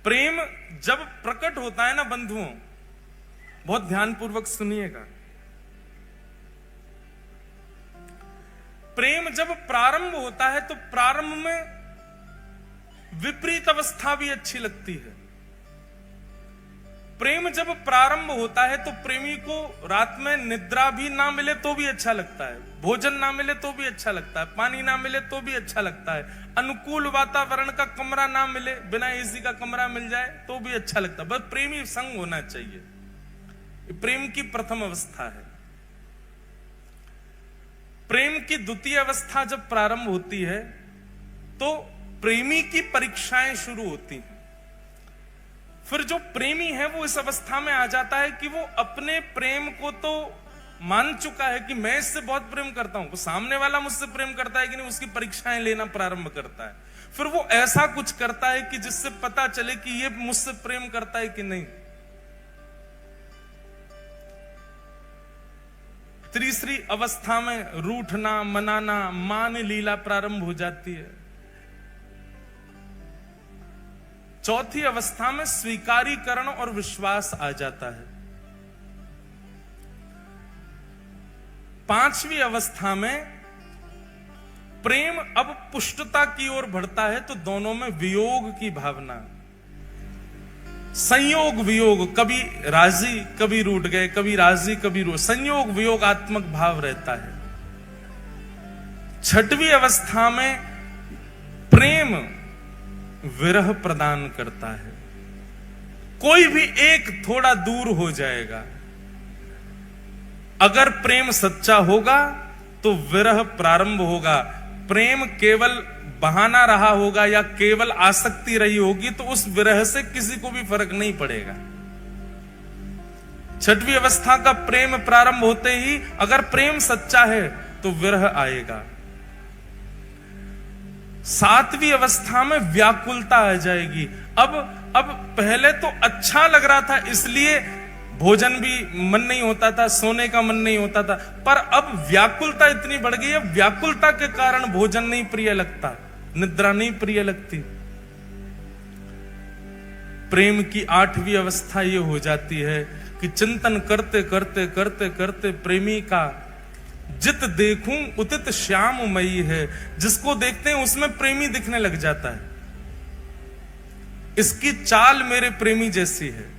प्रेम जब प्रकट होता है ना बंधुओं, बहुत ध्यानपूर्वक सुनिएगा, प्रेम जब प्रारंभ होता है तो प्रारंभ में विपरीत अवस्था भी अच्छी लगती है। प्रेम जब प्रारंभ होता है तो प्रेमी को रात में निद्रा भी ना मिले तो भी अच्छा लगता है, भोजन ना मिले तो भी अच्छा लगता है, पानी ना मिले तो भी अच्छा लगता है, अनुकूल वातावरण का कमरा ना मिले, बिना एसी का कमरा मिल जाए तो भी अच्छा लगता है, बस प्रेमी संग होना चाहिए। प्रेम की प्रथम अवस्था है। प्रेम की द्वितीय अवस्था जब प्रारंभ होती है तो प्रेमी की परीक्षाएं शुरू होती हैं। फिर जो प्रेमी है वो इस अवस्था में आ जाता है कि वो अपने प्रेम को तो मान चुका है कि मैं इससे बहुत प्रेम करता हूं, वो सामने वाला मुझसे प्रेम करता है कि नहीं, उसकी परीक्षाएं लेना प्रारंभ करता है। फिर वो ऐसा कुछ करता है कि जिससे पता चले कि ये मुझसे प्रेम करता है कि नहीं। तीसरी अवस्था में रूठना, मनाना, मान लीला प्रारंभ हो जाती है। चौथी अवस्था में स्वीकारीकरण और विश्वास आ जाता है। पांचवी अवस्था में प्रेम अब पुष्टता की ओर बढ़ता है तो दोनों में वियोग की भावना, संयोग वियोग, कभी राजी कभी रूठ गए, कभी राजी कभी रूठ, संयोग वियोगात्मक भाव रहता है। छठवीं अवस्था में प्रेम विरह प्रदान करता है। कोई भी एक थोड़ा दूर हो जाएगा। अगर प्रेम सच्चा होगा तो विरह प्रारंभ होगा। प्रेम केवल बहाना रहा होगा या केवल आसक्ति रही होगी तो उस विरह से किसी को भी फर्क नहीं पड़ेगा। छठवीं अवस्था का प्रेम प्रारंभ होते ही अगर प्रेम सच्चा है तो विरह आएगा। सातवीं अवस्था में व्याकुलता आ जाएगी। अब पहले तो अच्छा लग रहा था इसलिए भोजन भी मन नहीं होता था, सोने का मन नहीं होता था, पर अब व्याकुलता इतनी बढ़ गई है, व्याकुलता के कारण भोजन नहीं प्रिय लगता, निद्रा नहीं प्रिय लगती। प्रेम की आठवीं अवस्था ये हो जाती है कि चिंतन करते करते करते करते प्रेमी का जित देखूं उतित श्याममयी है, जिसको देखते हैं उसमें प्रेमी दिखने लग जाता है। इसकी चाल मेरे प्रेमी जैसी है,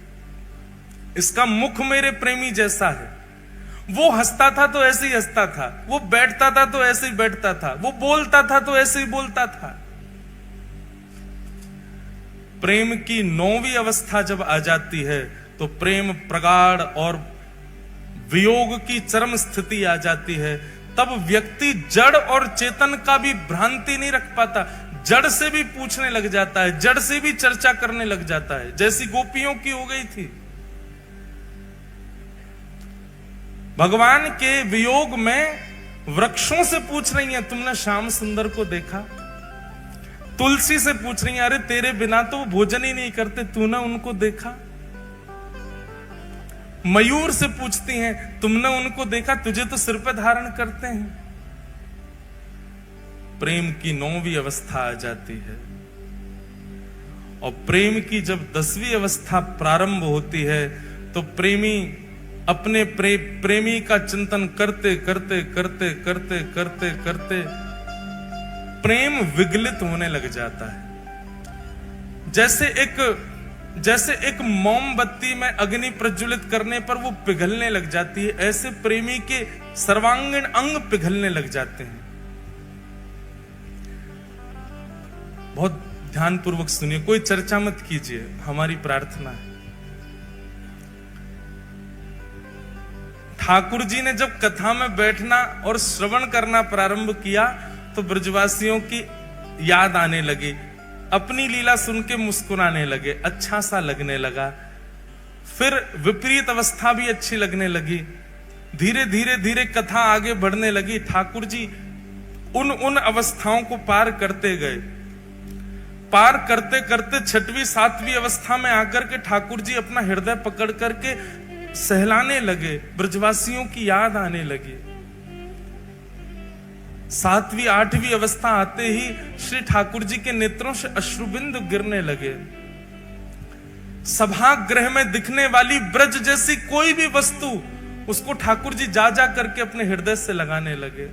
इसका मुख मेरे प्रेमी जैसा है, वो हंसता था तो ऐसे ही हंसता था, वो बैठता था तो ऐसे ही बैठता था, वो बोलता था तो ऐसे ही बोलता था। प्रेम की नौवीं अवस्था जब आ जाती है तो प्रेम प्रगाढ़ और वियोग की चरम स्थिति आ जाती है। तब व्यक्ति जड़ और चेतन का भी भ्रांति नहीं रख पाता, जड़ से भी पूछने लग जाता है, जड़ से भी चर्चा करने लग जाता है, जैसी गोपियों की हो गई थी। भगवान के वियोग में वृक्षों से पूछ रही हैं, तुमने श्याम सुंदर को देखा? तुलसी से पूछ रही हैं, अरे तेरे बिना तो वो भोजन ही नहीं करते, तूने उनको देखा? मयूर से पूछती हैं, तुमने उनको देखा? तुझे तो सिर पे धारण करते हैं। प्रेम की नौवीं अवस्था आ जाती है और प्रेम की जब 10वीं अवस्था प्रारंभ होती है तो प्रेमी अपने प्रेमी का चिंतन करते करते करते करते करते करते प्रेम विगलित होने लग जाता है। जैसे एक मोमबत्ती में अग्नि प्रज्वलित करने पर वो पिघलने लग जाती है, ऐसे प्रेमी के सर्वांगीण अंग पिघलने लग जाते हैं। बहुत ध्यानपूर्वक सुनिए, कोई चर्चा मत कीजिए, हमारी प्रार्थना है। ठाकुर जी ने जब कथा में बैठना और श्रवण करना प्रारंभ किया तो ब्रजवासियों की याद आने लगी, अपनी लीला सुन के मुस्कुराने लगे, अच्छा सा लगने लगा। फिर विपरीत अवस्था भी अच्छी लगने लगी। धीरे धीरे धीरे कथा आगे बढ़ने लगी। ठाकुर जी उन अवस्थाओं को पार करते गए। पार करते करते 6वीं 7वीं अवस्था में आकर के ठाकुर जी अपना हृदय पकड़ करके सहलाने लगे, ब्रजवासियों की याद आने लगी। 7वीं 8वीं अवस्था आते ही श्री ठाकुर जी के नेत्रों से अश्रुबिंदु गिरने लगे। सभागृह में दिखने वाली ब्रज जैसी कोई भी वस्तु उसको ठाकुर जी जा जा करके अपने हृदय से लगाने लगे।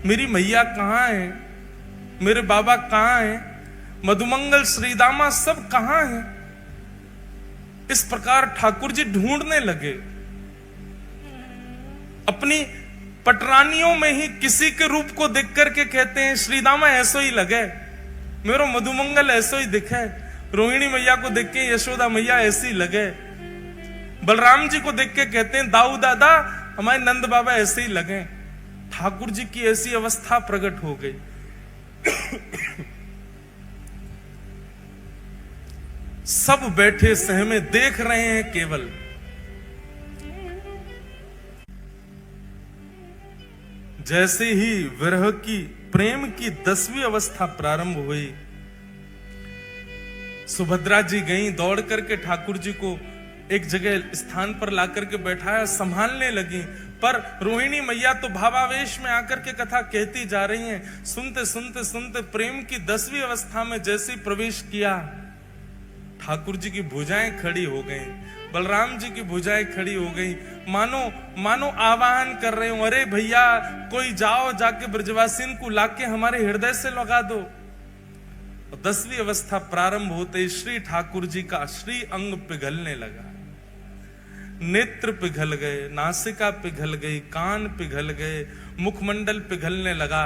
मेरी मैया कहां है, मेरे बाबा कहां है, मधुमंगल श्रीदामा सब कहां है। इस प्रकार ठाकुर जी ढूंढने लगे। अपनी पटरानियों में ही किसी के रूप को देख करके कहते हैं श्रीदामा ऐसो ही लगे, मेरो मधुमंगल ऐसो ही दिखे। रोहिणी मैया को देख के यशोदा मैया ऐसी लगे। बलराम जी को देख के कहते हैं दाऊ दादा हमारे नंद बाबा ऐसे ही लगे। ठाकुर जी की ऐसी अवस्था प्रकट हो गई। सब बैठे सहमे देख रहे हैं केवल। जैसे ही विरह की प्रेम की 10वीं अवस्था प्रारंभ हुई, सुभद्रा जी गई दौड़ करके ठाकुर जी को एक जगह स्थान पर लाकर के बैठाया, संभालने लगी। पर रोहिणी मैया तो भावावेश में आकर के कथा कहती जा रही हैं। सुनते सुनते सुनते प्रेम की 10वीं अवस्था में जैसे प्रवेश किया, ठाकुर जी की भुजाएं खड़ी हो गई, बलराम जी की भुजाएं खड़ी हो गई, मानो आवाहन कर रहे हो, अरे भैया कोई जाओ जाके ब्रजवासीन को लाके हमारे हृदय से लगा दो। 10वीं अवस्था प्रारंभ होते श्री ठाकुर जी का श्री अंग पिघलने लगा। नेत्र पिघल गए, नासिका पिघल गई, कान पिघल गए, मुखमंडल पिघलने लगा,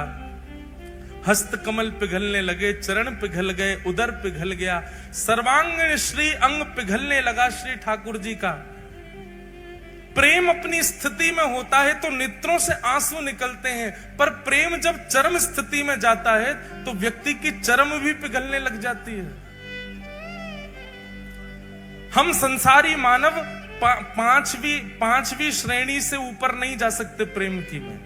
हस्त कमल पिघलने लगे, चरण पिघल गए, उदर पिघल गया, सर्वांगीण श्री अंग पिघलने लगा श्री ठाकुर जी का। प्रेम अपनी स्थिति में होता है तो नेत्रों से आंसू निकलते हैं, पर प्रेम जब चरम स्थिति में जाता है तो व्यक्ति की चरम भी पिघलने लग जाती है। हम संसारी मानव पांचवी श्रेणी से ऊपर नहीं जा सकते प्रेम की में,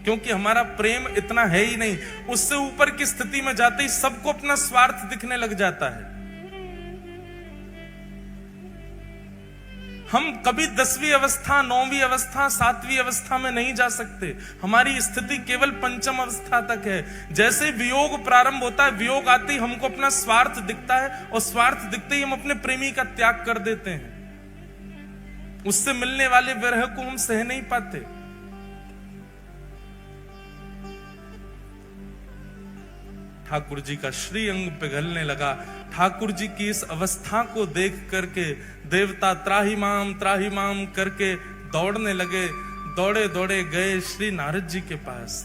क्योंकि हमारा प्रेम इतना है ही नहीं। उससे ऊपर की स्थिति में जाते ही सबको अपना स्वार्थ दिखने लग जाता है। हम कभी 10वीं अवस्था, 9वीं अवस्था, 7वीं अवस्था में नहीं जा सकते। हमारी स्थिति केवल 5वीं अवस्था तक है। जैसे वियोग प्रारंभ होता है, वियोग आते ही हमको अपना स्वार्थ दिखता है, और स्वार्थ दिखते ही हम अपने प्रेमी का त्याग कर देते हैं। उससे मिलने वाले विरह को हम सह नहीं पाते। ठाकुर जी का श्री अंग पिघलने लगा। ठाकुर जी की इस अवस्था को देख करके देवता त्राहि माम करके दौड़ने लगे। दौड़े दौड़े गए श्री नारद जी के पास,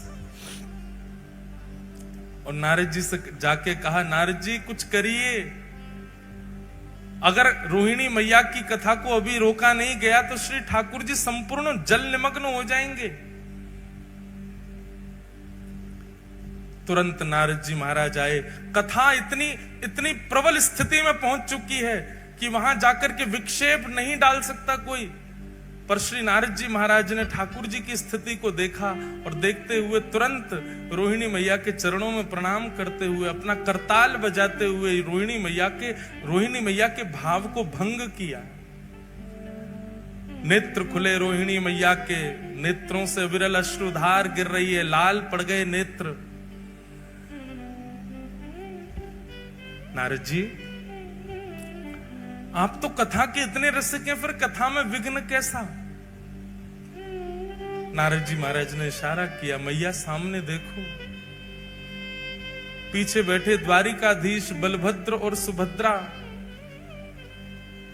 और नारद जी से जाके कहा, नारद जी कुछ करिए। अगर रोहिणी मैया की कथा को अभी रोका नहीं गया तो श्री ठाकुर जी संपूर्ण जल निमग्न हो जाएंगे। तुरंत नारद जी महाराज आए। कथा इतनी प्रबल स्थिति में पहुंच चुकी है कि वहां जाकर के विक्षेप नहीं डाल सकता कोई। पर श्री नारद जी महाराज ने ठाकुर जी की स्थिति को देखा, और देखते हुए तुरंत रोहिणी मैया के चरणों में प्रणाम करते हुए, अपना करताल बजाते हुए रोहिणी मैया के भाव को भंग किया। नेत्र खुले रोहिणी मैया के, नेत्रों से विरल अश्रुधार गिर रही है, लाल पड़ गए नेत्र। नारद जी आप तो कथा के इतने रसिक हैं, फिर कथा में विघ्न कैसा? नारद जी महाराज ने इशारा किया, मैया सामने देखो। पीछे बैठे द्वारिकाधीश बलभद्र और सुभद्रा,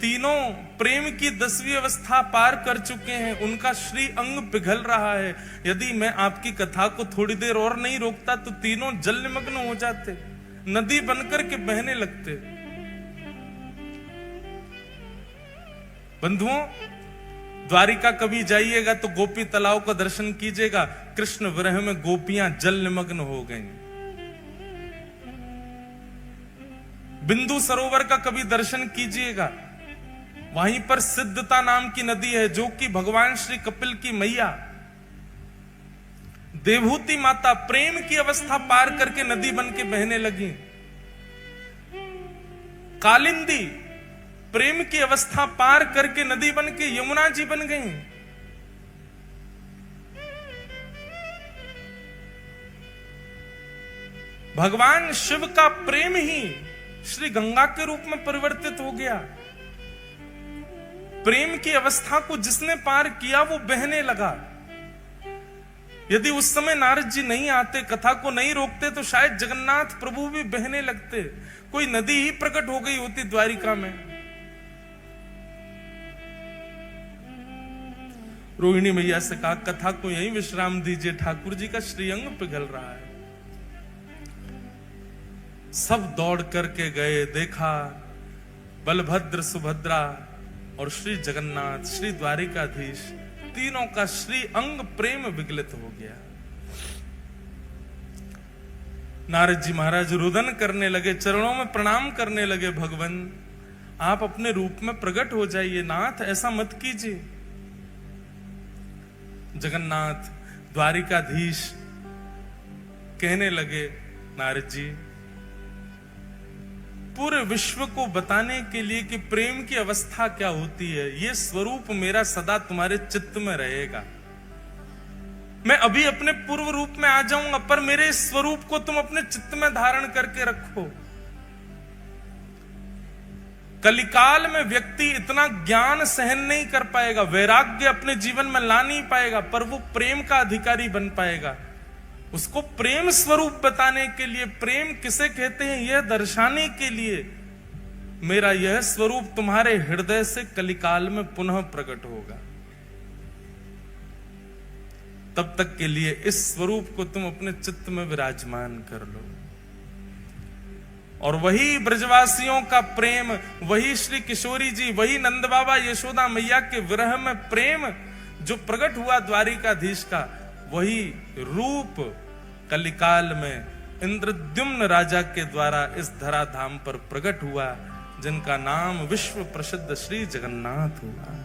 तीनों प्रेम की 10वीं अवस्था पार कर चुके हैं। उनका श्री अंग पिघल रहा है। यदि मैं आपकी कथा को थोड़ी देर और नहीं रोकता तो तीनों जल निमग्न हो जाते, नदी बनकर के बहने लगते। बंधुओं, द्वारिका कभी जाइएगा तो गोपी तालाब का दर्शन कीजिएगा। कृष्ण विरह में गोपियां जल निमग्न हो गईं। बिंदु सरोवर का कभी दर्शन कीजिएगा, वहीं पर सिद्धता नाम की नदी है, जो कि भगवान श्री कपिल की मैया देवहूति माता प्रेम की अवस्था पार करके नदी बन के बहने लगी। कालिंदी प्रेम की अवस्था पार करके नदी बन के यमुना जी बन गई। भगवान शिव का प्रेम ही श्री गंगा के रूप में परिवर्तित हो गया। प्रेम की अवस्था को जिसने पार किया वो बहने लगा। यदि उस समय नारद जी नहीं आते, कथा को नहीं रोकते, तो शायद जगन्नाथ प्रभु भी बहने लगते, कोई नदी ही प्रकट हो गई होती द्वारिका में। रोहिणी मैया से कहा, कथा को यहीं विश्राम दीजिए, ठाकुर जी का श्रीअंग पिघल रहा है। सब दौड़ करके गए, देखा बलभद्र, सुभद्रा और श्री जगन्नाथ, श्री द्वारिकाधीश, तीनों का श्री अंग प्रेम विगलित हो गया। नारद जी महाराज रुदन करने लगे, चरणों में प्रणाम करने लगे, भगवान आप अपने रूप में प्रकट हो जाइए, नाथ ऐसा मत कीजिए। जगन्नाथ द्वारिकाधीश कहने लगे, नारद जी पूरे विश्व को बताने के लिए कि प्रेम की अवस्था क्या होती है, ये स्वरूप मेरा सदा तुम्हारे चित्त में रहेगा। मैं अभी अपने पूर्व रूप में आ जाऊंगा, पर मेरे इस स्वरूप को तुम अपने चित्त में धारण करके रखो। कलिकाल में व्यक्ति इतना ज्ञान सहन नहीं कर पाएगा, वैराग्य अपने जीवन में ला नहीं पाएगा, पर वो प्रेम का अधिकारी बन पाएगा। उसको प्रेम स्वरूप बताने के लिए, प्रेम किसे कहते हैं यह दर्शाने के लिए, मेरा यह स्वरूप तुम्हारे हृदय से कलिकाल में पुनः प्रकट होगा। तब तक के लिए इस स्वरूप को तुम अपने चित्त में विराजमान कर लो। और वही ब्रजवासियों का प्रेम, वही श्री किशोरी जी, वही नंद बाबा यशोदा मैया के विरह में प्रेम जो प्रकट हुआ द्वारिकाधीश का, वही रूप कलिकाल में इंद्रद्युम्न राजा के द्वारा इस धराधाम पर प्रकट हुआ, जिनका नाम विश्व प्रसिद्ध श्री जगन्नाथ हुआ।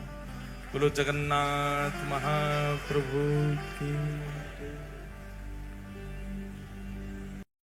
बोलो जगन्नाथ महाप्रभु की।